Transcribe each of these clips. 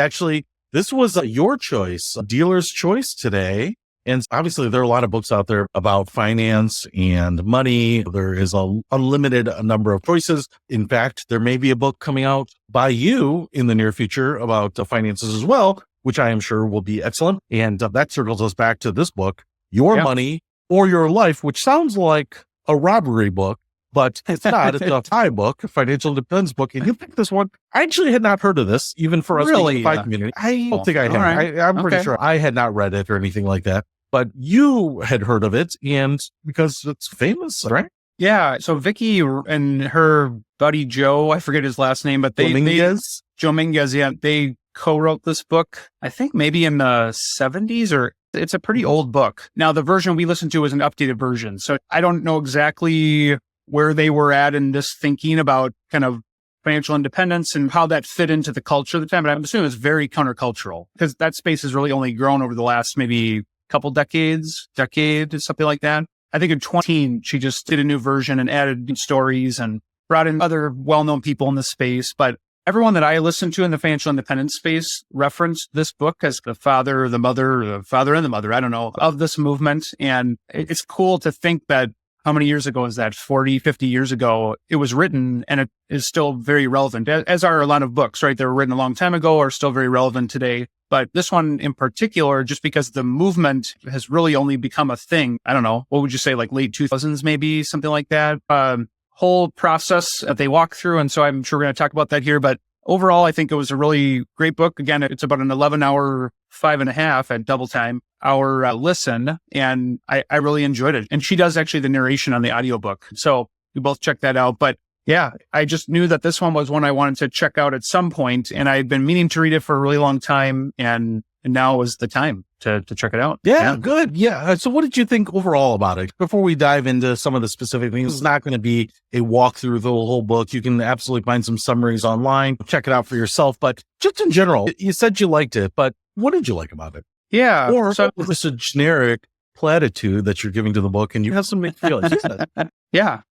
Actually, this was your choice, a dealer's choice today. And obviously, there are a lot of books out there about finance and money. There is an unlimited number of choices. In fact, there may be a book coming out by you in the near future about finances as well, which I am sure will be excellent. And that circles us back to this book, Your Money or Your Life, which sounds like a robbery book, but it's not. It's a FI book, a financial independence book. And you picked this one. I actually had not heard of this, even for us in the FI community. I don't think I have. Right. I'm pretty sure I had not read it or anything like that. But you had heard of it, and because it's famous, right? Yeah. So Vicki and her buddy Joe, I forget his last name, but Joe Minguez, yeah, they co-wrote this book, I think maybe in the 70s, or it's a pretty old book. Now, the version we listened to is an updated version. So I don't know exactly where they were at in this thinking about kind of financial independence and how that fit into the culture of the time. But I'm assuming it's very countercultural because that space has really only grown over the last maybe couple decade, something like that. I think in 2010, she just did a new version and added new stories and brought in other well-known people in the space. But everyone that I listened to in the financial independence space referenced this book as the father, the mother, the father and the mother, I don't know, of this movement. And it's cool to think that how many years ago is that? 40, 50 years ago, it was written and it is still very relevant, as are a lot of books, right? They were written a long time ago, are still very relevant today. But this one in particular, just because the movement has really only become a thing, I don't know, what would you say, like late 2000s, maybe something like that, whole process that they walk through. And so I'm sure we're going to talk about that here. But overall, I think it was a really great book. Again, it's about an 11-hour, 5.5 at double time hour listen. And I really enjoyed it. And she does actually the narration on the audiobook. So we both checked that out. But yeah, I just knew that this one was one I wanted to check out at some point, and I had been meaning to read it for a really long time, and now was the time to check it out. Yeah, good. Yeah. So what did you think overall about it? Before we dive into some of the specific things, it's not going to be a walkthrough of the whole book. You can absolutely find some summaries online, check it out for yourself. But just in general, you said you liked it, but what did you like about it? Yeah. Or so, was this a generic platitude that you're giving to the book and you have some mixed feelings? Yeah.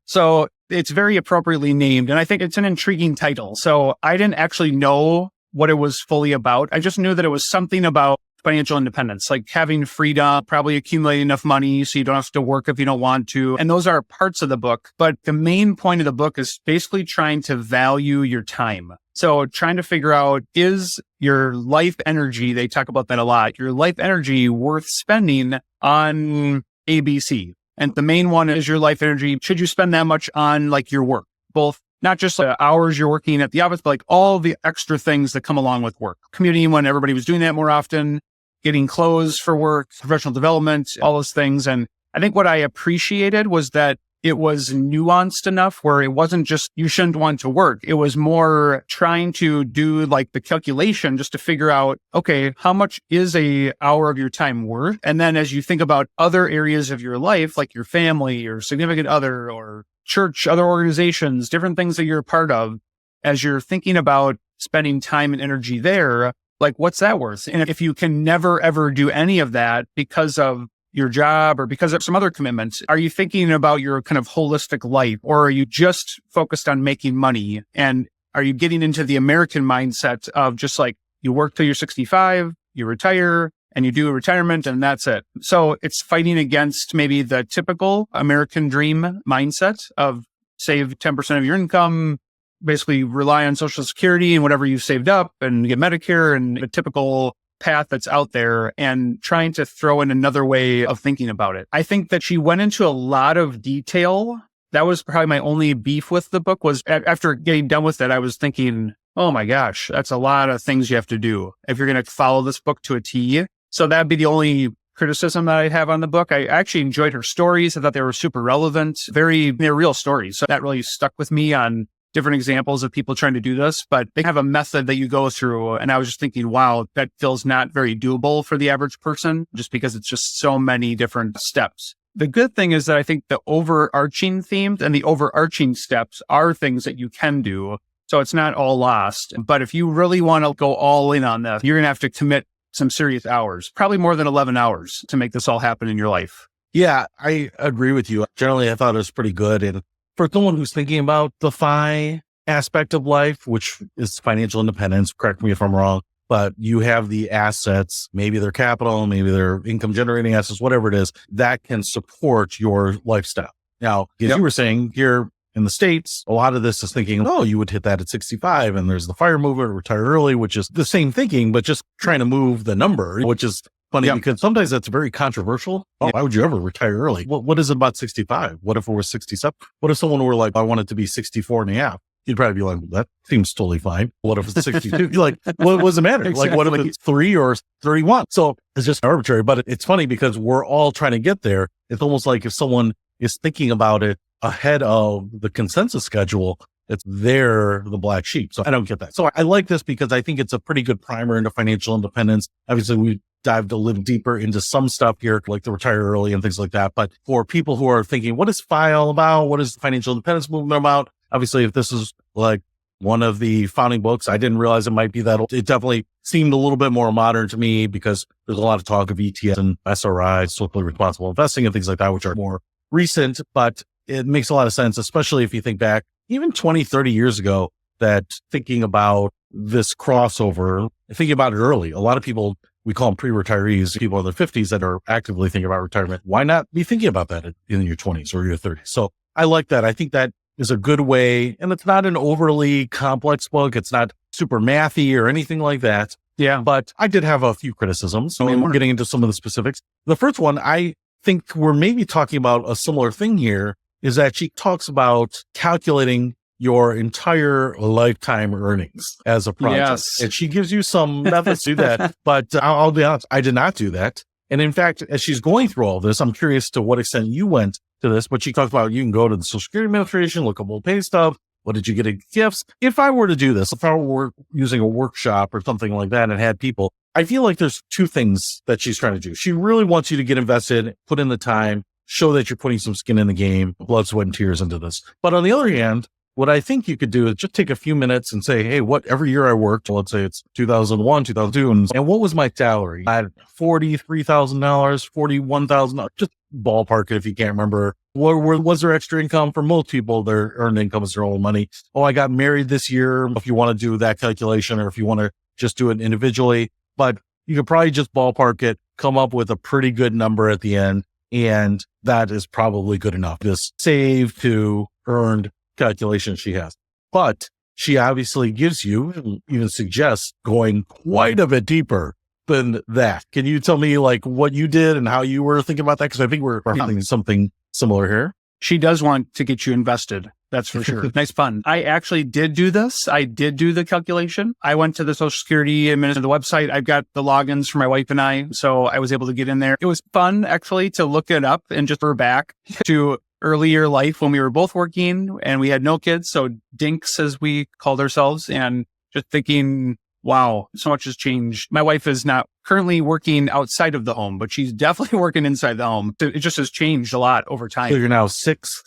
So it's very appropriately named, and I think it's an intriguing title. So I didn't actually know what it was fully about. I just knew that it was something about financial independence, like having freedom, probably accumulating enough money so you don't have to work if you don't want to. And those are parts of the book. But the main point of the book is basically trying to value your time. So trying to figure out, is your life energy, they talk about that a lot, your life energy worth spending on ABC? And the main one is your life energy. Should you spend that much on like your work, both not just hours you're working at the office, but like all the extra things that come along with work, commuting when everybody was doing that more often, getting clothes for work, professional development, all those things. And I think what I appreciated was that it was nuanced enough where it wasn't just, you shouldn't want to work. It was more trying to do like the calculation just to figure out, okay, how much is a hour of your time worth? And then as you think about other areas of your life, like your family or significant other or church, other organizations, different things that you're a part of, as you're thinking about spending time and energy there, like what's that worth? And if you can never, ever do any of that because of your job or because of some other commitments, are you thinking about your kind of holistic life, or are you just focused on making money? And are you getting into the American mindset of just like you work till you're 65, you retire and you do a retirement and that's it? So it's fighting against maybe the typical American dream mindset of save 10% of your income, basically rely on Social Security and whatever you've saved up and get Medicare and the typical path that's out there, and trying to throw in another way of thinking about it. I think that she went into a lot of detail. That was probably my only beef with the book, was after getting done with it, I was thinking, oh my gosh, that's a lot of things you have to do if you're going to follow this book to a T. So that'd be the only criticism that I have on the book. I actually enjoyed her stories. I thought they were super relevant, they're real stories. So that really stuck with me on different examples of people trying to do this, but they have a method that you go through. And I was just thinking, wow, that feels not very doable for the average person, just because it's just so many different steps. The good thing is that I think the overarching themes and the overarching steps are things that you can do. So it's not all lost. But if you really want to go all in on this, you're going to have to commit some serious hours, probably more than 11 hours to make this all happen in your life. Yeah, I agree with you. Generally, I thought it was pretty good. And for someone who's thinking about the FI aspect of life, which is financial independence. Correct me if I'm wrong, but you have the assets, maybe they're capital, maybe they're income generating assets, whatever it is that can support your lifestyle. Now, as you were saying, here in the States, a lot of this is thinking, oh, you would hit that at 65. And there's the fire movement, retire early, which is the same thinking, but just trying to move the number, which is funny because sometimes that's very controversial. Oh, why would you ever retire early? What is it about 65? What if it was 67? What if someone were like, I want it to be 64 and a half? You'd probably be like, well, that seems totally fine. What if it's 62? You're like, what does it matter? Exactly. Like, what if it's 3 or 31? So it's just arbitrary, but it's funny because we're all trying to get there. It's almost like if someone is thinking about it ahead of the consensus schedule, they're the black sheep. So I don't get that. So I like this because I think it's a pretty good primer into financial independence. Obviously, we dived a little deeper into some stuff here, like the retire early and things like that. But for people who are thinking, what is FI all about? What is the financial independence movement about? Obviously, if this is like one of the founding books, I didn't realize it might be that old. It definitely seemed a little bit more modern to me because there's a lot of talk of ETFs and SRI, socially responsible investing and things like that, which are more recent, but it makes a lot of sense, especially if you think back even 20, 30 years ago, that thinking about this crossover, thinking about it early. A lot of people, we call them pre-retirees, people in their 50s that are actively thinking about retirement. Why not be thinking about that in your 20s or your 30s? So I like that. I think that is a good way. And it's not an overly complex book. It's not super mathy or anything like that. Yeah. But I did have a few criticisms. I mean, we're getting into some of the specifics. The first one, I think we're maybe talking about a similar thing here, is that she talks about calculating your entire lifetime earnings as a project. Yes. And she gives you some methods to do that. But I'll be honest, I did not do that. And in fact, as she's going through all this, I'm curious to what extent you went to this, but she talks about you can go to the Social Security Administration, look up old pay stub. What did you get in gifts? If I were to do this, if I were using a workshop or something like that and had people, I feel like there's two things that she's trying to do. She really wants you to get invested, put in the time, show that you're putting some skin in the game, blood, sweat, and tears into this. But on the other hand, what I think you could do is just take a few minutes and say, hey, every year I worked, let's say it's 2001, 2002, and what was my salary? I had $43,000, $41,000, just ballpark it if you can't remember. Was there extra income? For most people, their earned income is their own money. Oh, I got married this year. If you want to do that calculation or if you want to just do it individually, but you could probably just ballpark it, come up with a pretty good number at the end. And that is probably good enough. This save to earned calculation she has. But she obviously gives you, even suggests going quite a bit deeper than that. Can you tell me like what you did and how you were thinking about that? Because I think we're thinking something similar here. She does want to get you invested. That's for sure. Nice fun. I actually did do this. I did do the calculation. I went to the Social Security Administration, the website. I've got the logins for my wife and I. So I was able to get in there. It was fun actually to look it up and just refer back to earlier life when we were both working and we had no kids. So dinks as we called ourselves, and just thinking, wow, so much has changed. My wife is not currently working outside of the home, but she's definitely working inside the home. It just has changed a lot over time. So you're now 6.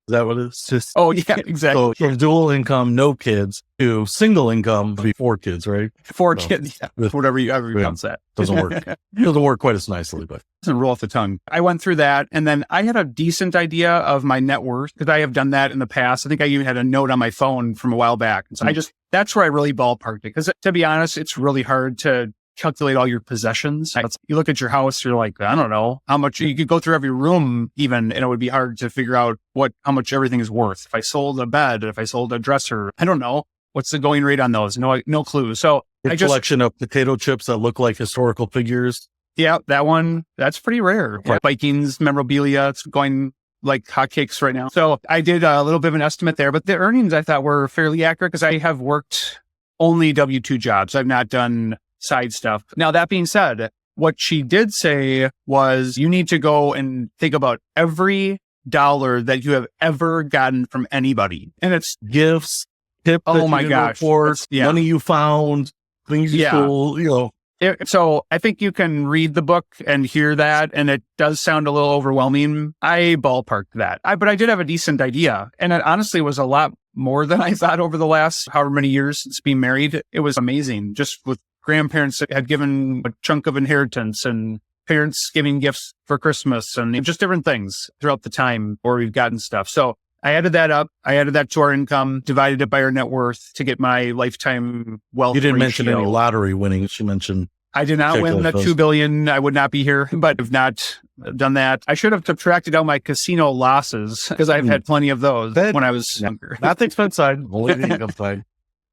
Is that what it is? Oh, yeah, exactly. So from dual income, no kids, to single income, 4 kids, right? 4 kids, yeah. Whatever you counts that. Doesn't work. It doesn't work quite as nicely, but doesn't roll off the tongue. I went through that, and then I had a decent idea of my net worth because I have done that in the past. I think I even had a note on my phone from a while back. So that's where I really ballparked it. Because to be honest, it's really hard to calculate all your possessions. You look at your house, you're like, I don't know how much. You could go through every room even, and it would be hard to figure out how much everything is worth. If I sold a bed, if I sold a dresser, I don't know. What's the going rate on those? No clue. So a collection of potato chips that look like historical figures. Yeah, that one, that's pretty rare. Yeah. Vikings memorabilia, it's going like hotcakes right now. So I did a little bit of an estimate there, but the earnings I thought were fairly accurate because I have worked only W-2 jobs. I've not done side stuff. Now, that being said, what she did say was you need to go and think about every dollar that you have ever gotten from anybody. And it's gifts, tips, money you found, things you stole, So I think you can read the book and hear that, and it does sound a little overwhelming. I ballparked that. But I did have a decent idea. And it honestly was a lot more than I thought over the last however many years since being married. It was amazing. Just with grandparents that had given a chunk of inheritance and parents giving gifts for Christmas and just different things throughout the time where we've gotten stuff. So I added that up. I added that to our income, divided it by our net worth to get my lifetime wealth You didn't mention ratio. any lottery winnings. You mentioned I did not win the $2 billion. I would not be here, but I've not done that. I should have subtracted out my casino losses because I've had plenty of those when I was younger. Not the expense side, only the income side.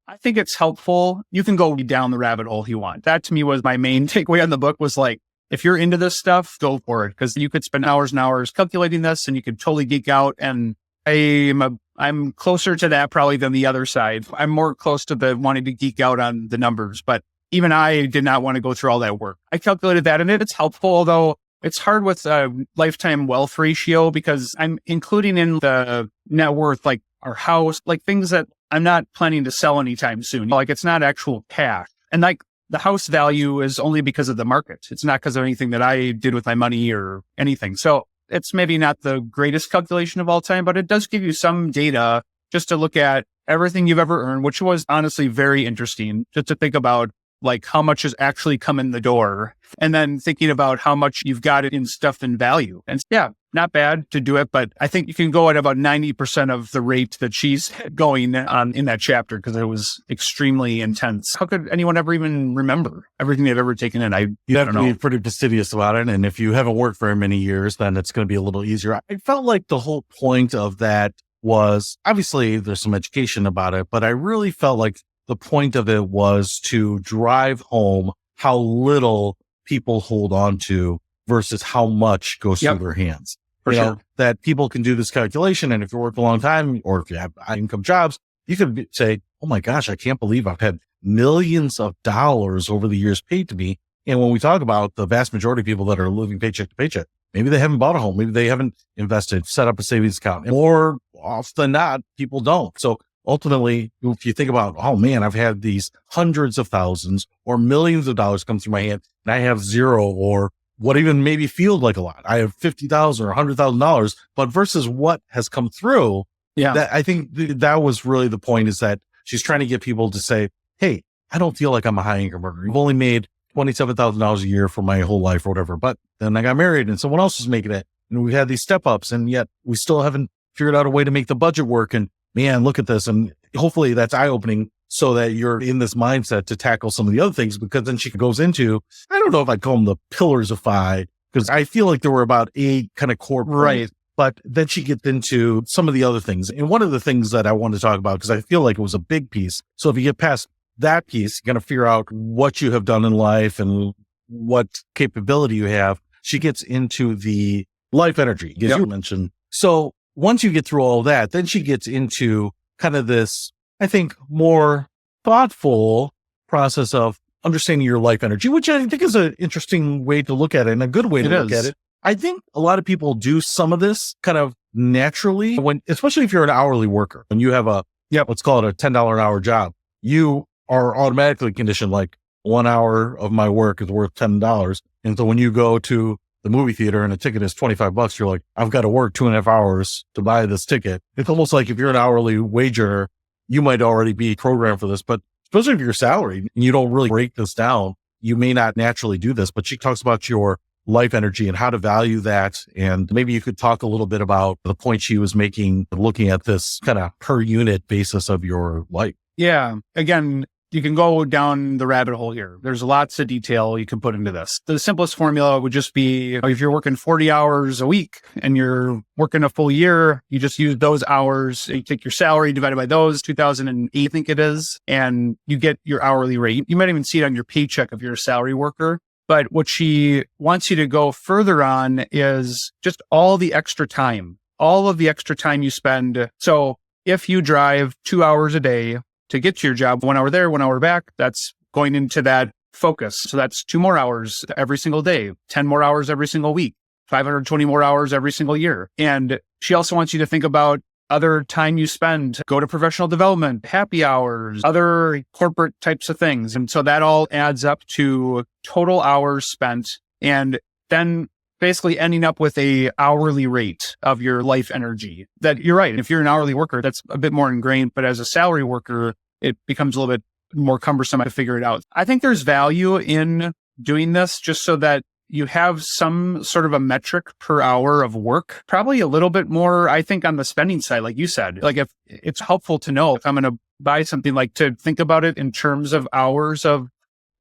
I think it's helpful. You can go down the rabbit hole if you want. That to me was my main takeaway on the book was like, if you're into this stuff, go for it. Because you could spend hours and hours calculating this and you could totally geek out. And I'm closer to that probably than the other side. I'm more close to the wanting to geek out on the numbers, but even I did not want to go through all that work. I calculated that and it's helpful, although it's hard with a lifetime wealth ratio because I'm including in the net worth, like our house, like things that I'm not planning to sell anytime soon. Like it's not actual cash. And like the house value is only because of the market. It's not because of anything that I did with my money or anything. So it's maybe not the greatest calculation of all time, but it does give you some data just to look at everything you've ever earned, which was honestly very interesting just to think about like how much has actually come in the door and then thinking about how much you've got it in stuff and value. And yeah, not bad to do it, but I think you can go at about 90% of the rate that she's going on in that chapter because it was extremely intense. How could anyone ever even remember everything they've ever taken in? You have to be pretty fastidious about it. And if you haven't worked very many years, then it's going to be a little easier. I felt like the whole point of that was obviously there's some education about it, but I really felt like the point of it was to drive home how little people hold on to versus how much goes through their hands. For sure. That people can do this calculation. And if you work a long time or if you have high income jobs, you could say, oh my gosh, I can't believe I've had millions of dollars over the years paid to me. And when we talk about the vast majority of people that are living paycheck to paycheck, maybe they haven't bought a home. Maybe they haven't invested, set up a savings account. And more often than not, people don't. So ultimately, if you think about, oh man, I've had these hundreds of thousands or millions of dollars come through my hand and I have zero or what even maybe feel like a lot. I have $50,000 or $100,000, but versus what has come through. Yeah. That I think that was really the point is that she's trying to get people to say, hey, I don't feel like I'm a high income earner. I've only made $27,000 a year for my whole life or whatever, but then I got married and someone else is making it. And we've had these step ups and yet we still haven't figured out a way to make the budget work. And man, look at this. And hopefully that's eye-opening so that you're in this mindset to tackle some of the other things, because then she goes into, I don't know if I'd call them the pillars of FI, because I feel like there were about 8 kind of core points, right. But then she gets into some of the other things. And one of the things that I want to talk about, because I feel like it was a big piece. So if you get past that piece, you're going to figure out what you have done in life and what capability you have. She gets into the life energy, as you mentioned. So once you get through all that, then she gets into kind of this, I think, more thoughtful process of understanding your life energy, which I think is an interesting way to look at it and a good way to look at it. I think a lot of people do some of this kind of naturally especially if you're an hourly worker and you have let's call it a $10 an hour job. You are automatically conditioned like 1 hour of my work is worth $10. And so when you go to the movie theater and a ticket is $25, you're like, I've got to work 2.5 hours to buy this ticket. It's almost like if you're an hourly wage earner, you might already be programmed for this, but especially if you're salaried and you don't really break this down, you may not naturally do this. But she talks about your life energy and how to value that. And maybe you could talk a little bit about the point she was making, looking at this kind of per unit basis of your life. Yeah. Again, you can go down the rabbit hole here. There's lots of detail you can put into this. The simplest formula would just be if you're working 40 hours a week and you're working a full year, you just use those hours. You take your salary divided by those, 2008, I think it is, and you get your hourly rate. You might even see it on your paycheck if you're a salary worker. But what she wants you to go further on is just all the extra time, all of the extra time you spend. So if you drive 2 hours a day to get to your job, 1 hour there, 1 hour back, that's going into that focus. So that's 2 more hours every single day, 10 more hours every single week, 520 more hours every single year. And she also wants you to think about other time you spend, go to professional development, happy hours, other corporate types of things. And so that all adds up to total hours spent and then basically ending up with a hourly rate of your life energy. That you're right. If you're an hourly worker, that's a bit more ingrained, but as a salary worker, it becomes a little bit more cumbersome to figure it out. I think there's value in doing this just so that you have some sort of a metric per hour of work, probably a little bit more, I think, on the spending side, like you said. Like if it's helpful to know if I'm going to buy something, like to think about it in terms of hours of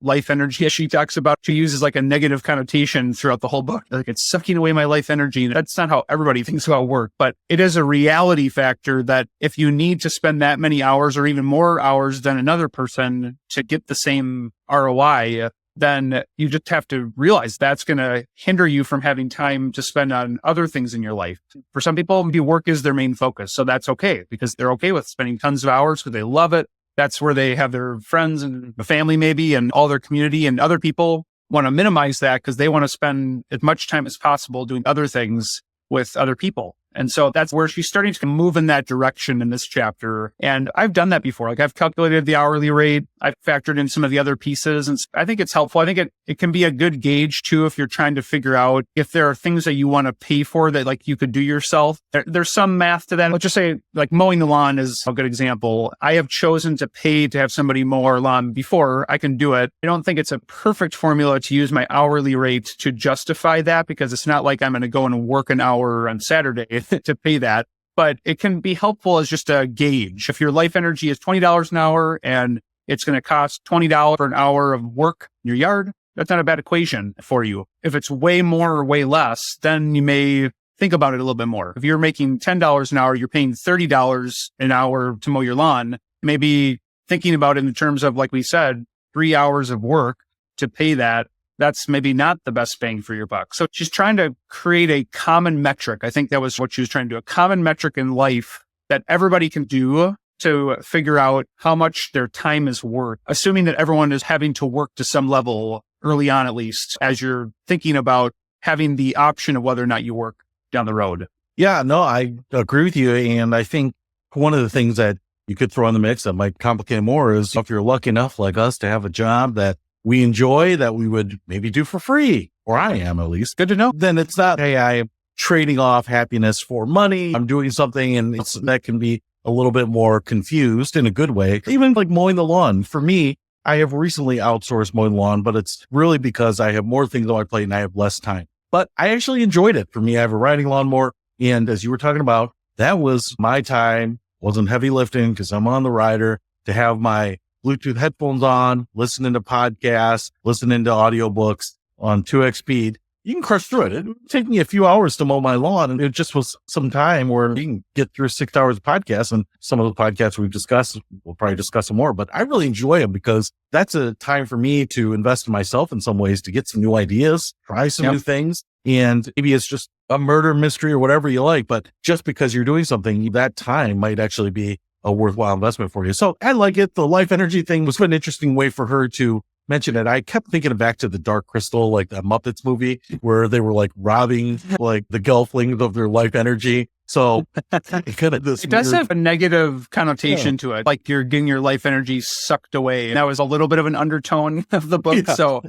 life energy, as she talks about. She uses like a negative connotation throughout the whole book. Like it's sucking away my life energy. That's not how everybody thinks about work, but it is a reality factor that if you need to spend that many hours or even more hours than another person to get the same ROI, then you just have to realize that's going to hinder you from having time to spend on other things in your life. For some people, maybe work is their main focus. So that's okay because they're okay with spending tons of hours because they love it. That's where they have their friends and family maybe and all their community, and other people want to minimize that because they want to spend as much time as possible doing other things with other people. And so that's where she's starting to move in that direction in this chapter. And I've done that before. Like I've calculated the hourly rate. I've factored in some of the other pieces. And I think it's helpful. I think it can be a good gauge too, if you're trying to figure out if there are things that you want to pay for that like you could do yourself. There's some math to that. Let's just say like mowing the lawn is a good example. I have chosen to pay to have somebody mow our lawn before I can do it. I don't think it's a perfect formula to use my hourly rate to justify that because it's not like I'm going to go and work an hour on Saturday to pay that, but it can be helpful as just a gauge. If your life energy is $20 an hour and it's going to cost $20 for an hour of work in your yard, that's not a bad equation for you. If it's way more or way less, then you may think about it a little bit more. If you're making $10 an hour, you're paying $30 an hour to mow your lawn, maybe thinking about it in terms of, like we said, 3 hours of work to pay that. That's maybe not the best bang for your buck. So she's trying to create a common metric. I think that was what she was trying to do, a common metric in life that everybody can do to figure out how much their time is worth, assuming that everyone is having to work to some level early on, at least, as you're thinking about having the option of whether or not you work down the road. Yeah, no, I agree with you. And I think one of the things that you could throw in the mix that might complicate more is if you're lucky enough like us to have a job that we enjoy, that we would maybe do for free, or I am at least. Good to know. Then it's not, hey, I'm trading off happiness for money. I'm doing something and that can be a little bit more confused in a good way. Even like mowing the lawn. For me, I have recently outsourced mowing the lawn, but it's really because I have more things on my plate and I have less time. But I actually enjoyed it. For me, I have a riding lawnmower. And as you were talking about, that was my time. Wasn't heavy lifting because I'm on the rider, to have my Bluetooth headphones on, listening to podcasts, listening to audiobooks on 2x speed. You can crush through it. It would take me a few hours to mow my lawn. And it just was some time where you can get through 6 hours of podcasts. And some of the podcasts we've discussed, we'll probably discuss some more, but I really enjoy them because that's a time for me to invest in myself in some ways, to get some new ideas, try some new things. And maybe it's just a murder mystery or whatever you like, but just because you're doing something, that time might actually be a worthwhile investment for you. So I like it. The life energy thing was an interesting way for her to mention it. I kept thinking back to the Dark Crystal, like the Muppets movie, where they were like robbing like the gelflings of their life energy. So it does have a negative connotation to it. Like you're getting your life energy sucked away. And that was a little bit of an undertone of the book. Yeah. So,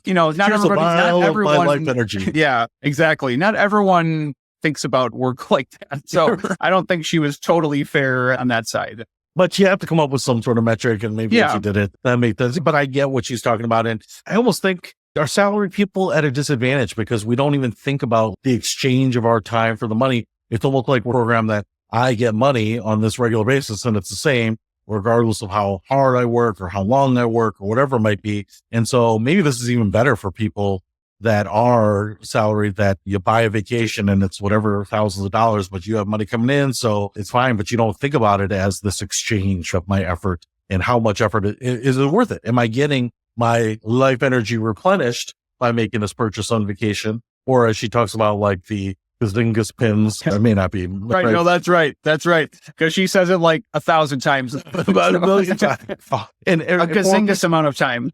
not everyone, life energy. Yeah, exactly. Not everyone thinks about work like that. So I don't think she was totally fair on that side. But you have to come up with some sort of metric, and maybe if you did it, that makes sense. But I get what she's talking about. And I almost think our salaried people at a disadvantage because we don't even think about the exchange of our time for the money. It's almost like a program that I get money on this regular basis, and it's the same regardless of how hard I work or how long I work or whatever it might be. And so maybe this is even better for people that are salaried, that you buy a vacation and it's whatever thousands of dollars, but you have money coming in. So it's fine, but you don't think about it as this exchange of my effort and how much effort is it worth it? Am I getting my life energy replenished by making this purchase on vacation? Or as she talks about, like the Gazingas pins, that may not be right. No, that's right. That's right. Because she says it like 1,000 times, about 1,000,000 times, and a gazingas amount of time.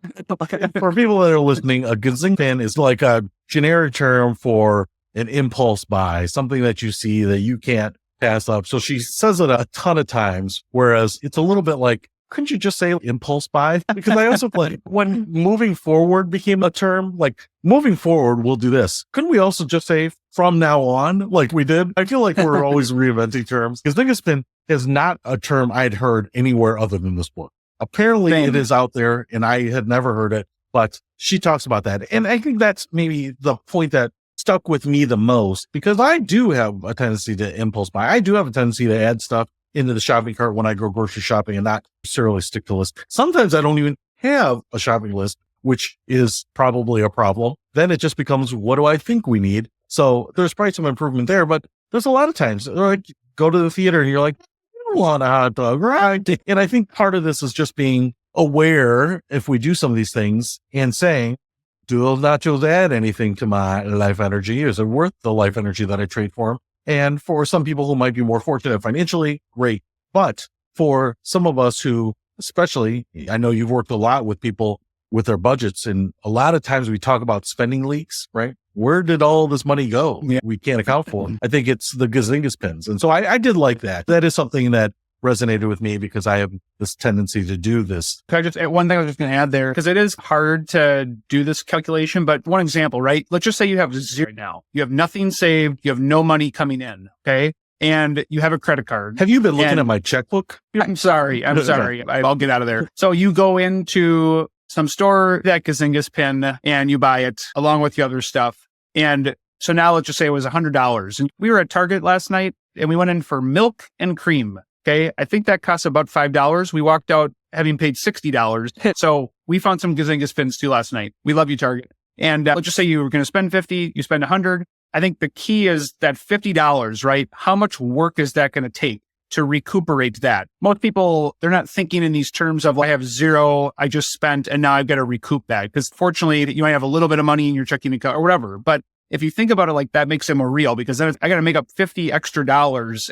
For people that are listening, a gazing pin is like a generic term for an impulse buy, something that you see that you can't pass up. So she says it a ton of times, whereas it's a little bit like, couldn't you just say impulse buy? Because I also like when moving forward became a term, like moving forward, we'll do this. Couldn't we also just say from now on, like we did? I feel like we're always reinventing terms, because Gazingas pin is not a term I'd heard anywhere other than this book. Apparently it is out there and I had never heard it. But she talks about that. And I think that's maybe the point that stuck with me the most, because I do have a tendency to impulse buy. I do have a tendency to add stuff into the shopping cart when I go grocery shopping and not necessarily stick to list. Sometimes I don't even have a shopping list, which is probably a problem. Then it just becomes, what do I think we need? So there's probably some improvement there, but there's a lot of times like go to the theater and you're like, I don't want a hot dog, right? And I think part of this is just being aware if we do some of these things and saying, do those nachos add anything to my life energy? Is it worth the life energy that I trade for them? And for some people who might be more fortunate financially, great. But for some of us who, especially, I know you've worked a lot with people with their budgets, and a lot of times we talk about spending leaks, right? Where did all this money go? Yeah. We can't account for it. I think it's the gazingas pins. And so I did like that. That is something that resonated with me because I have this tendency to do this. Can I just, one thing I was just going to add there, because it is hard to do this calculation, but one example, right? Let's just say you have zero right now. You have nothing saved. You have no money coming in. Okay. And you have a credit card. Have you been looking at my checkbook? I'm sorry. I'll get out of there. So you go into some store, that gazingas pin, and you buy it along with the other stuff. And so now let's just say it was $100. And we were at Target last night and we went in for milk and cream. Okay. I think that costs about $5. We walked out having paid $60. So we found some gazingas pins too last night. We love you, Target. And let's just say you were going to spend 50, you spend 100. I think the key is that $50, right? How much work is that going to take to recuperate that? Most people, they're not thinking in these terms of, well, I have zero, I just spent, and now I've got to recoup that. Because fortunately, you might have a little bit of money in your checking account or whatever. But if you think about it like that, makes it more real, because then I got to make up $50 extra.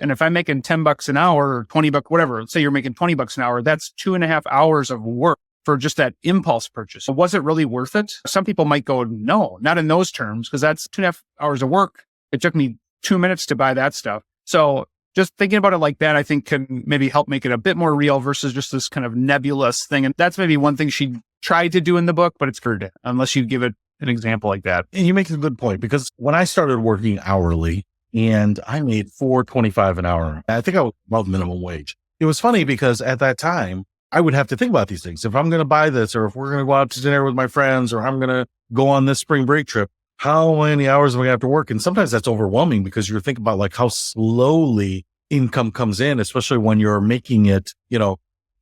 And if I'm making $10 an hour or $20, whatever, let's say you're making $20 an hour, that's 2.5 hours of work for just that impulse purchase. So was it really worth it? Some people might go, no, not in those terms, because that's 2.5 hours of work. It took me 2 minutes to buy that stuff. So just thinking about it like that, I think can maybe help make it a bit more real versus just this kind of nebulous thing. And that's maybe one thing she tried to do in the book, but it's hard unless you give it an example like that. And you make a good point, because when I started working hourly and I made $4.25 an hour, I think I was above minimum wage. It was funny because at that time I would have to think about these things. If I'm going to buy this, or if we're going to go out to dinner with my friends, or I'm going to go on this spring break trip, how many hours am I going to have to work? And sometimes that's overwhelming because you're thinking about like how slowly income comes in, especially when you're making it,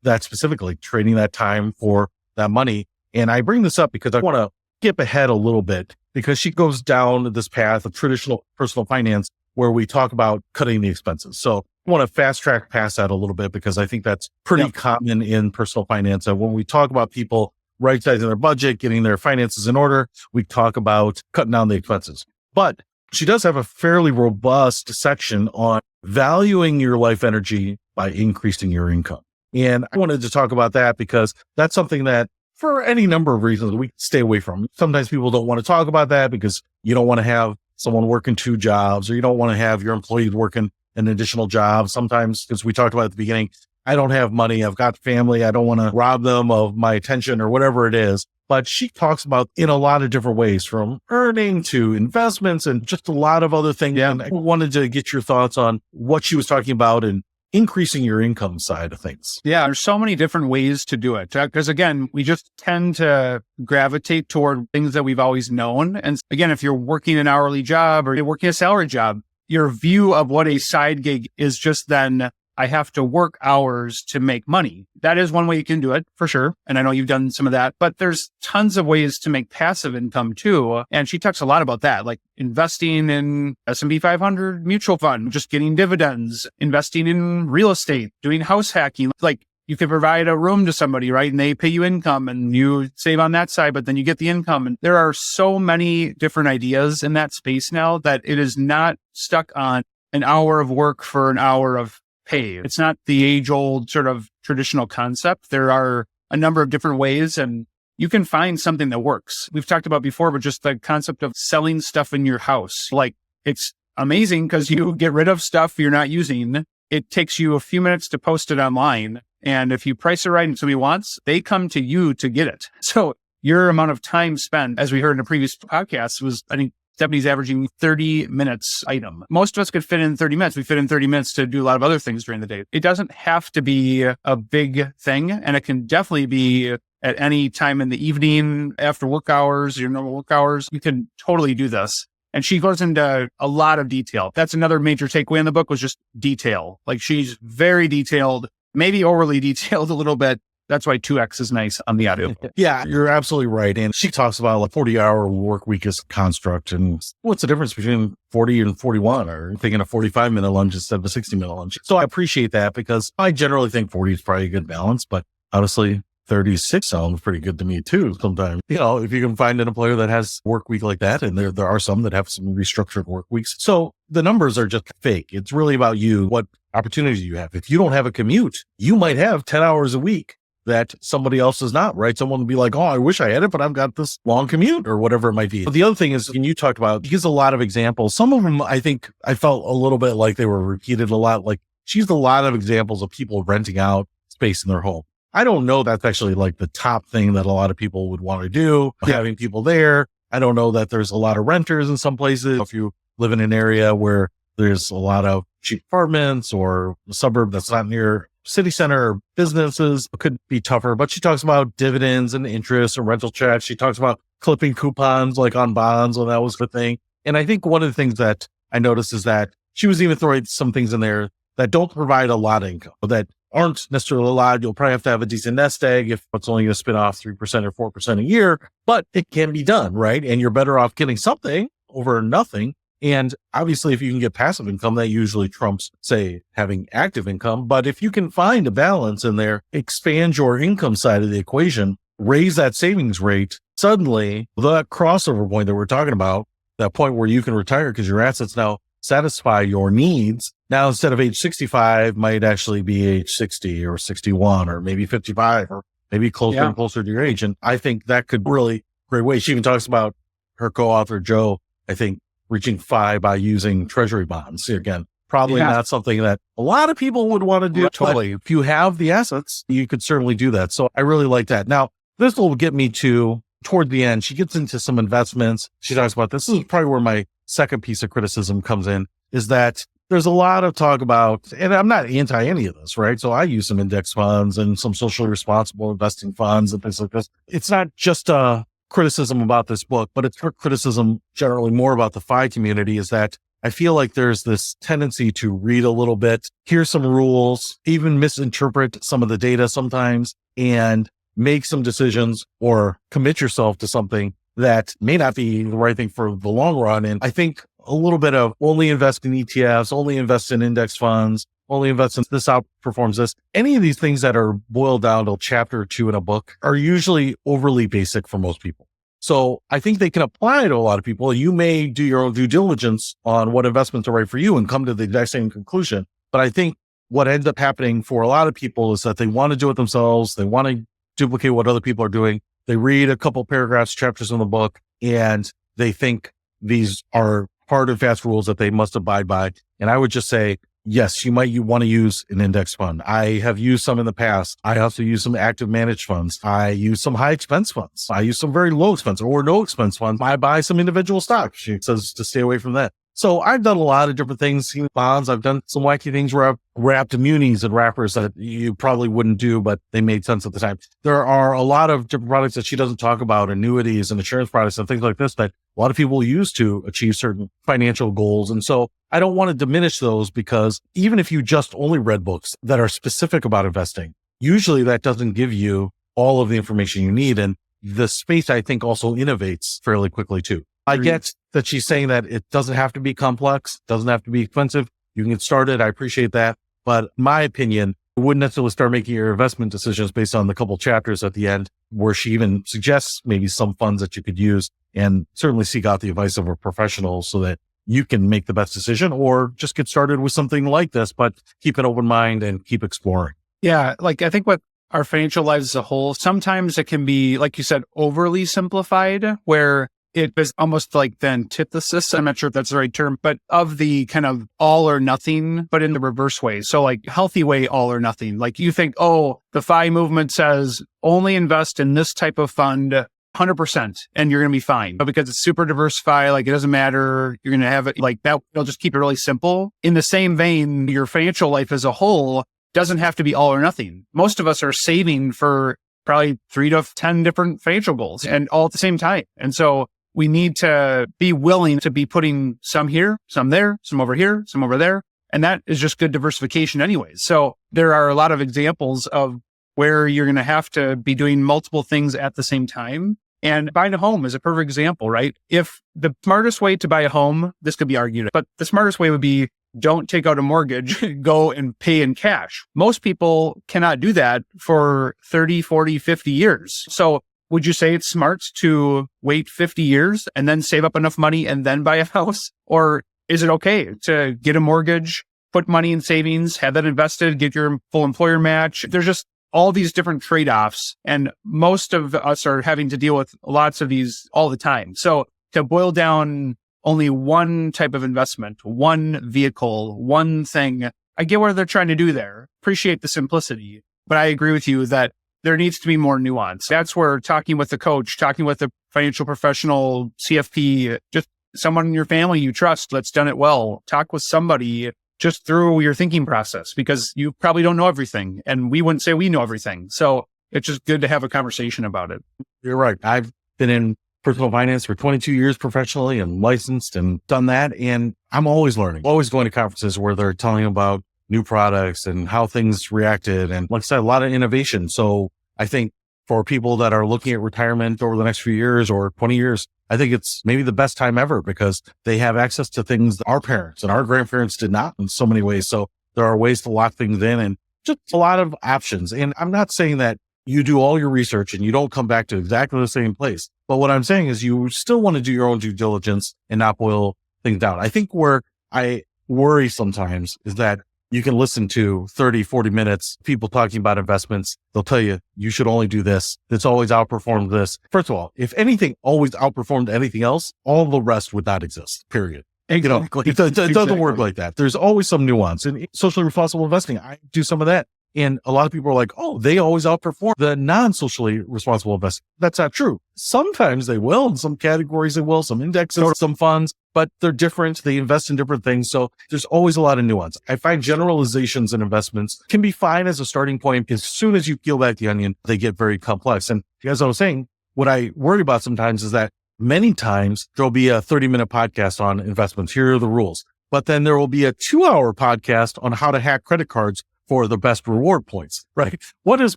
that specifically trading that time for that money. And I bring this up because I want to skip ahead a little bit, because she goes down this path of traditional personal finance where we talk about cutting the expenses. So I want to fast track past that a little bit, because I think that's pretty common in personal finance. And when we talk about people right-sizing their budget, getting their finances in order, we talk about cutting down the expenses. But she does have a fairly robust section on valuing your life energy by increasing your income. And I wanted to talk about that because that's something that, for any number of reasons, we stay away from. Sometimes people don't want to talk about that because you don't want to have someone working 2 jobs, or you don't want to have your employees working an additional job. Sometimes, as we talked about at the beginning, I don't have money, I've got family, I don't want to rob them of my attention or whatever it is. But she talks about in a lot of different ways, from earning to investments and just a lot of other things. Yeah. And I wanted to get your thoughts on what she was talking about and increasing your income side of things. Yeah, there's so many different ways to do it. Because again, we just tend to gravitate toward things that we've always known. And again, if you're working an hourly job or you're working a salary job, your view of what a side gig is just then, I have to work hours to make money. That is one way you can do it, for sure. And I know you've done some of that, but there's tons of ways to make passive income too. And she talks a lot about that, like investing in S&P 500 mutual fund, just getting dividends, investing in real estate, doing house hacking. Like you could provide a room to somebody, right? And they pay you income and you save on that side, but then you get the income. And there are so many different ideas in that space now that it is not stuck on an hour of work for an hour of pay. It's not the age-old sort of traditional concept. There are a number of different ways, and you can find something that works. We've talked about before, but just the concept of selling stuff in your house. Like, it's amazing because you get rid of stuff you're not using. It takes you a few minutes to post it online. And if you price it right and somebody wants, they come to you to get it. So your amount of time spent, as we heard in a previous podcast, was, I think, Stephanie's averaging 30 minutes item. Most of us could fit in 30 minutes. We fit in 30 minutes to do a lot of other things during the day. It doesn't have to be a big thing, and it can definitely be at any time in the evening, after work hours, your normal work hours. You can totally do this. And she goes into a lot of detail. That's another major takeaway in the book was just detail. Like she's very detailed, maybe overly detailed a little bit. That's why 2X is nice on the audio. Yeah, you're absolutely right. And she talks about like 40-hour work week as a construct. And what's the difference between 40 and 41 or thinking a 45-minute lunch instead of a 60-minute lunch? So I appreciate that because I generally think 40 is probably a good balance. But honestly, 36 sounds pretty good to me too sometimes. If you can find an employer that has work week like that, and there are some that have some restructured work weeks. So the numbers are just fake. It's really about you, what opportunities you have. If you don't have a commute, you might have 10 hours a week that somebody else does not, right? Someone will be like, oh, I wish I had it, but I've got this long commute or whatever it might be. But the other thing is, and you talked about, she gives a lot of examples. Some of them, I think I felt a little bit like they were repeated a lot. Like she used a lot of examples of people renting out space in their home. I don't know that's actually like the top thing that a lot of people would want to do, having people there. I don't know that there's a lot of renters in some places. If you live in an area where there's a lot of cheap apartments or a suburb that's not near city center or businesses, it could be tougher. But she talks about dividends and interest and rental checks. She talks about clipping coupons like on bonds when that was the thing. And I think one of the things that I noticed is that she was even throwing some things in there that don't provide a lot of income, that aren't necessarily allowed. You'll probably have to have a decent nest egg if it's only going to spin off 3% or 4% a year, but it can be done, right? And you're better off getting something over nothing. And obviously, if you can get passive income, that usually trumps, say, having active income. But if you can find a balance in there, expand your income side of the equation, raise that savings rate, suddenly the crossover point that we're talking about, that point where you can retire because your assets now satisfy your needs. Now, instead of age 65, might actually be age 60 or 61 or maybe 55 or maybe closer and closer to your age. And I think that could really great way. She even talks about her co-author, Joe, I think, reaching 5 by using treasury bonds. Again, probably not something that a lot of people would want to do. Totally. If you have the assets, you could certainly do that. So I really like that. Now, this will get me to toward the end. She gets into some investments. She talks about this is probably where my second piece of criticism comes in, is that there's a lot of talk about, and I'm not anti any of this, right? So I use some index funds and some socially responsible investing funds and things like this. It's not just a criticism about this book, but it's criticism generally more about the FI community, is that I feel like there's this tendency to read a little bit, hear some rules, even misinterpret some of the data sometimes, and make some decisions or commit yourself to something that may not be the right thing for the long run. And I think a little bit of only invest in ETFs, only invest in index funds, only invest in this outperforms this. Any of these things that are boiled down to chapter 2 in a book are usually overly basic for most people. So I think they can apply to a lot of people. You may do your own due diligence on what investments are right for you and come to the exact same conclusion. But I think what ends up happening for a lot of people is that they want to do it themselves. They want to duplicate what other people are doing. They read a couple paragraphs, chapters in the book, and they think these are hard and fast rules that they must abide by. And I would just say, yes, you want to use an index fund. I have used some in the past. I also use some active managed funds. I use some high expense funds. I use some very low expense or no expense funds. I buy some individual stocks. She says to stay away from that. So I've done a lot of different things, bonds. I've done some wacky things where I've wrapped munis and wrappers that you probably wouldn't do, but they made sense at the time. There are a lot of different products that she doesn't talk about, annuities and insurance products and things like this that a lot of people use to achieve certain financial goals. And so I don't want to diminish those, because even if you just only read books that are specific about investing, usually that doesn't give you all of the information you need. And the space, I think, also innovates fairly quickly too. I get that she's saying that it doesn't have to be complex, doesn't have to be expensive. You can get started. I appreciate that. But in my opinion, I wouldn't necessarily start making your investment decisions based on the couple chapters at the end, where she even suggests maybe some funds that you could use, and certainly seek out the advice of a professional so that you can make the best decision, or just get started with something like this, but keep an open mind and keep exploring. Yeah. Like I think what our financial lives as a whole, sometimes it can be, like you said, overly simplified, where it is almost like the antithesis. I'm not sure if that's the right term, but of the kind of all or nothing, but in the reverse way. So like healthy way, all or nothing. Like you think, oh, the FI movement says only invest in this type of fund 100% and you're going to be fine. But because it's super diversified, like it doesn't matter. You're going to have it like that. It'll just keep it really simple. In the same vein, your financial life as a whole doesn't have to be all or nothing. Most of us are saving for probably 3 to 10 different financial goals and all at the same time. And so we need to be willing to be putting some here, some there, some over here, some over there. And that is just good diversification anyways. So there are a lot of examples of where you're going to have to be doing multiple things at the same time. And buying a home is a perfect example, right? If the smartest way to buy a home, this could be argued, but the smartest way would be don't take out a mortgage, go and pay in cash. Most people cannot do that for 30, 40, 50 years. So would you say it's smart to wait 50 years and then save up enough money and then buy a house? Or is it okay to get a mortgage, put money in savings, have that invested, get your full employer match? There's just all these different trade-offs. And most of us are having to deal with lots of these all the time. So to boil down only one type of investment, one vehicle, one thing, I get what they're trying to do there. Appreciate the simplicity. But I agree with you that there needs to be more nuance. That's where talking with the coach, talking with a financial professional, CFP, just someone in your family you trust that's done it well. Talk with somebody just through your thinking process, because you probably don't know everything. And we wouldn't say we know everything. So it's just good to have a conversation about it. You're right. I've been in personal finance for 22 years professionally and licensed and done that. And I'm always learning, always going to conferences where they're telling about new products and how things reacted. And like I said, a lot of innovation. So I think for people that are looking at retirement over the next few years or 20 years, I think it's maybe the best time ever because they have access to things that our parents and our grandparents did not in so many ways. So there are ways to lock things in and just a lot of options. And I'm not saying that you do all your research and you don't come back to exactly the same place. But what I'm saying is you still want to do your own due diligence and not boil things down. I think where I worry sometimes is that you can listen to 30, 40 minutes, people talking about investments. They'll tell you, you should only do this. It's always outperformed this. First of all, if anything always outperformed anything else, all the rest would not exist, period. Exactly. It doesn't work like that. There's always some nuance. And socially responsible investing, I do some of that. And a lot of people are like, oh, they always outperform the non-socially responsible investing. That's not true. Sometimes they will. In some categories they will, some indexes, some funds, but they're different. They invest in different things. So there's always a lot of nuance. I find generalizations in investments can be fine as a starting point. As soon as you peel back the onion, they get very complex. And as I was saying, what I worry about sometimes is that many times there'll be a 30-minute podcast on investments. Here are the rules. But then there will be a 2-hour podcast on how to hack credit cards for the best reward points, right? What is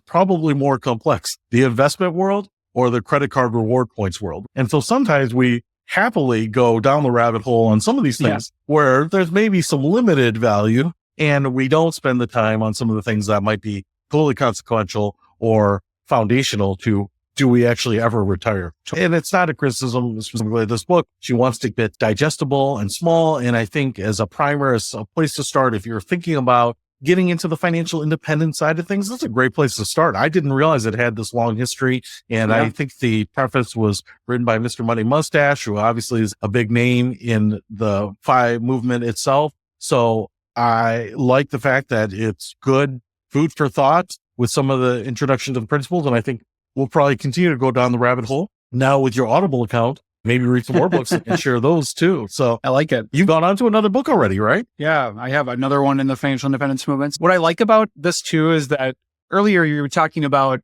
probably more complex, the investment world or the credit card reward points world? And so sometimes we happily go down the rabbit hole on some of these things where there's maybe some limited value and we don't spend the time on some of the things that might be totally consequential or foundational to do we actually ever retire? And it's not a criticism specifically of this book. She wants to get digestible and small. And I think as a primer, as a place to start, if you're thinking about getting into the financial independence side of things, that's a great place to start. I didn't realize it had this long history. And I think the preface was written by Mr. Money Mustache, who obviously is a big name in the FI movement itself. So I like the fact that it's good food for thought with some of the introduction to the principles. And I think we'll probably continue to go down the rabbit hole. Now with your Audible account, maybe read some more books and share those too. So I like it. You've gone on to another book already, right? Yeah, I have another one in the financial independence movement. What I like about this too is that earlier you were talking about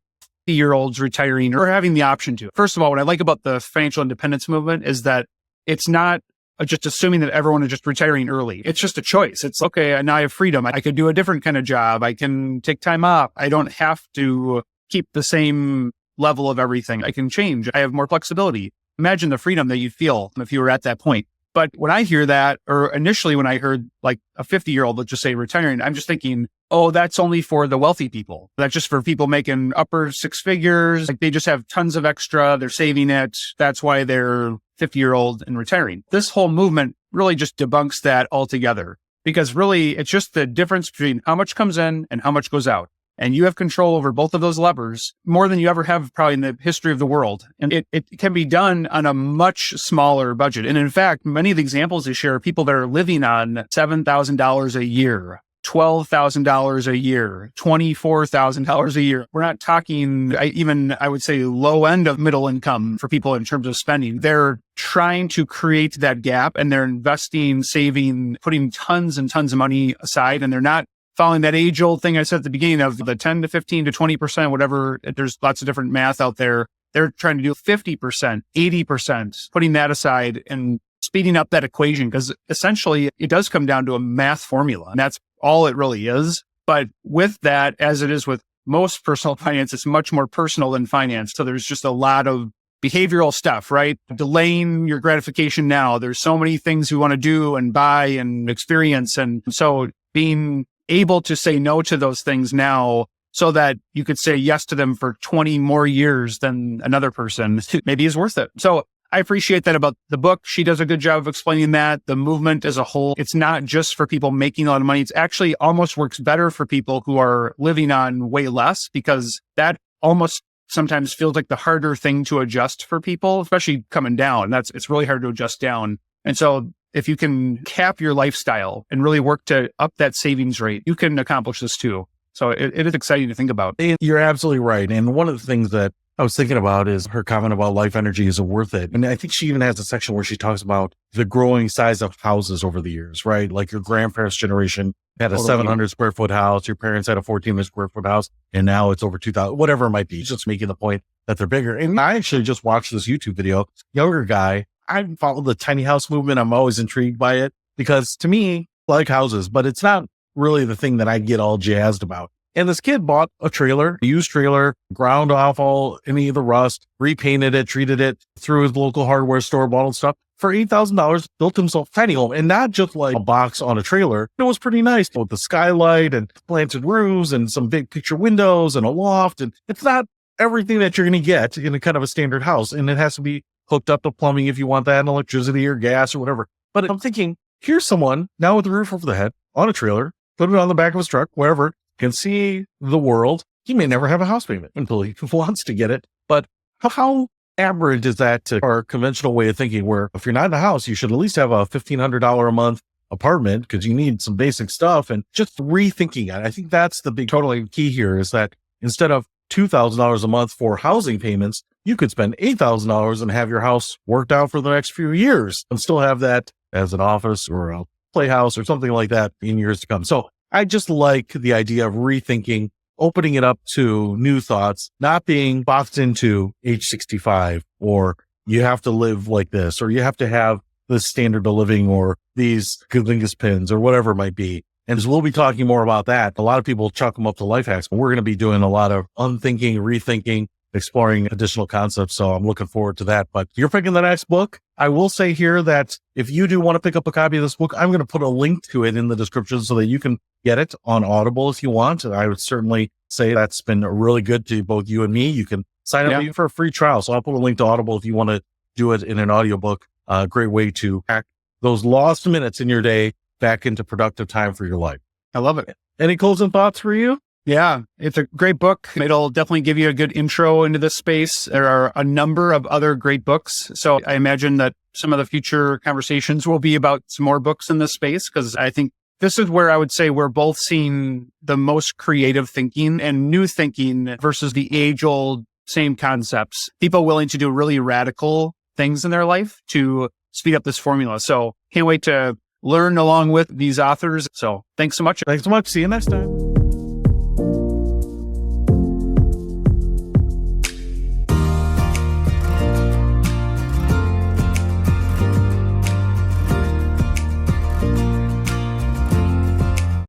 50-year-olds retiring or having the option to. First of all, what I like about the financial independence movement is that it's not just assuming that everyone is just retiring early. It's just a choice. It's okay, now I have freedom. I could do a different kind of job. I can take time off. I don't have to keep the same level of everything. I can change. I have more flexibility. Imagine the freedom that you'd feel if you were at that point. But when I hear that, or initially when I heard like a 50-year-old, let's just say retiring, I'm just thinking, oh, that's only for the wealthy people. That's just for people making upper six figures. Like they just have tons of extra. They're saving it. That's why they're 50-year-old and retiring. This whole movement really just debunks that altogether because really it's just the difference between how much comes in and how much goes out. And you have control over both of those levers more than you ever have probably in the history of the world. And it can be done on a much smaller budget. And in fact, many of the examples they share are people that are living on $7,000 a year, $12,000 a year, $24,000 a year. We're not talking I would say low end of middle income for people in terms of spending. They're trying to create that gap and they're investing, saving, putting tons and tons of money aside, and they're not following that age old thing I said at the beginning of the 10 to 15 to 20%, whatever, there's lots of different math out there. They're trying to do 50%, 80%, putting that aside and speeding up that equation, because essentially it does come down to a math formula, and that's all it really is. But with that, as it is with most personal finance, it's much more personal than finance. So there's just a lot of behavioral stuff, right? Delaying your gratification now. There's so many things we want to do and buy and experience. And so being able to say no to those things now so that you could say yes to them for 20 more years than another person maybe is worth it. So I appreciate that about the book. She does a good job of explaining that. The movement as a whole, it's not just for people making a lot of money. It's actually almost works better for people who are living on way less, because that almost sometimes feels like the harder thing to adjust for people, especially coming down. It's really hard to adjust down. And so if you can cap your lifestyle and really work to up that savings rate, you can accomplish this too. So it is exciting to think about. You're absolutely right. And one of the things that I was thinking about is her comment about life energy is worth it. And I think she even has a section where she talks about the growing size of houses over the years, right? Like your grandparents' generation had a 700 square foot house. Your parents had a 1,400 square foot house. And now it's over 2,000, whatever it might be. Just making the point that they're bigger. And I actually just watched this YouTube video, younger guy. I follow the tiny house movement. I'm always intrigued by it because to me, I like houses, but it's not really the thing that I get all jazzed about. And this kid bought a trailer, a used trailer, ground off any of the rust, repainted it, treated it, through his local hardware store, bought all stuff for $8,000, built himself a tiny home, and not just like a box on a trailer. It was pretty nice with the skylight and planted roofs and some big picture windows and a loft. And it's not everything that you're going to get in a kind of a standard house. And it has to be hooked up to plumbing if you want that, and electricity or gas or whatever. But I'm thinking, here's someone now with a roof over the head on a trailer, put it on the back of his truck, wherever, can see the world. He may never have a house payment until he wants to get it. But how aberrant is that to our conventional way of thinking, where if you're not in a house, you should at least have a $1,500 a month apartment because you need some basic stuff, and just rethinking it. I think that's the big totally key here, is that instead of $2,000 a month for housing payments, you could spend $8,000 and have your house worked out for the next few years and still have that as an office or a playhouse or something like that in years to come. So I just like the idea of rethinking, opening it up to new thoughts, not being boxed into age 65, or you have to live like this, or you have to have this standard of living, or these Galingas pins, or whatever it might be. And we'll be talking more about that. A lot of people chalk them up to life hacks, but we're going to be doing a lot of unthinking, rethinking, exploring additional concepts. So I'm looking forward to that. But you're picking the next book. I will say here that if you do want to pick up a copy of this book, I'm going to put a link to it in the description so that you can get it on Audible if you want. And I would certainly say that's been really good to both you and me. You can sign up for a free trial. So I'll put a link to Audible if you want to do it in an audiobook. Great way to hack those lost minutes in your day back into productive time for your life. I love it. Any closing thoughts for you? Yeah, it's a great book. It'll definitely give you a good intro into this space. There are a number of other great books. So I imagine that some of the future conversations will be about some more books in this space, because I think this is where I would say we're both seeing the most creative thinking and new thinking versus the age-old same concepts. People willing to do really radical things in their life to speed up this formula. So can't wait to learn along with these authors. So thanks so much. Thanks so much. See you next time.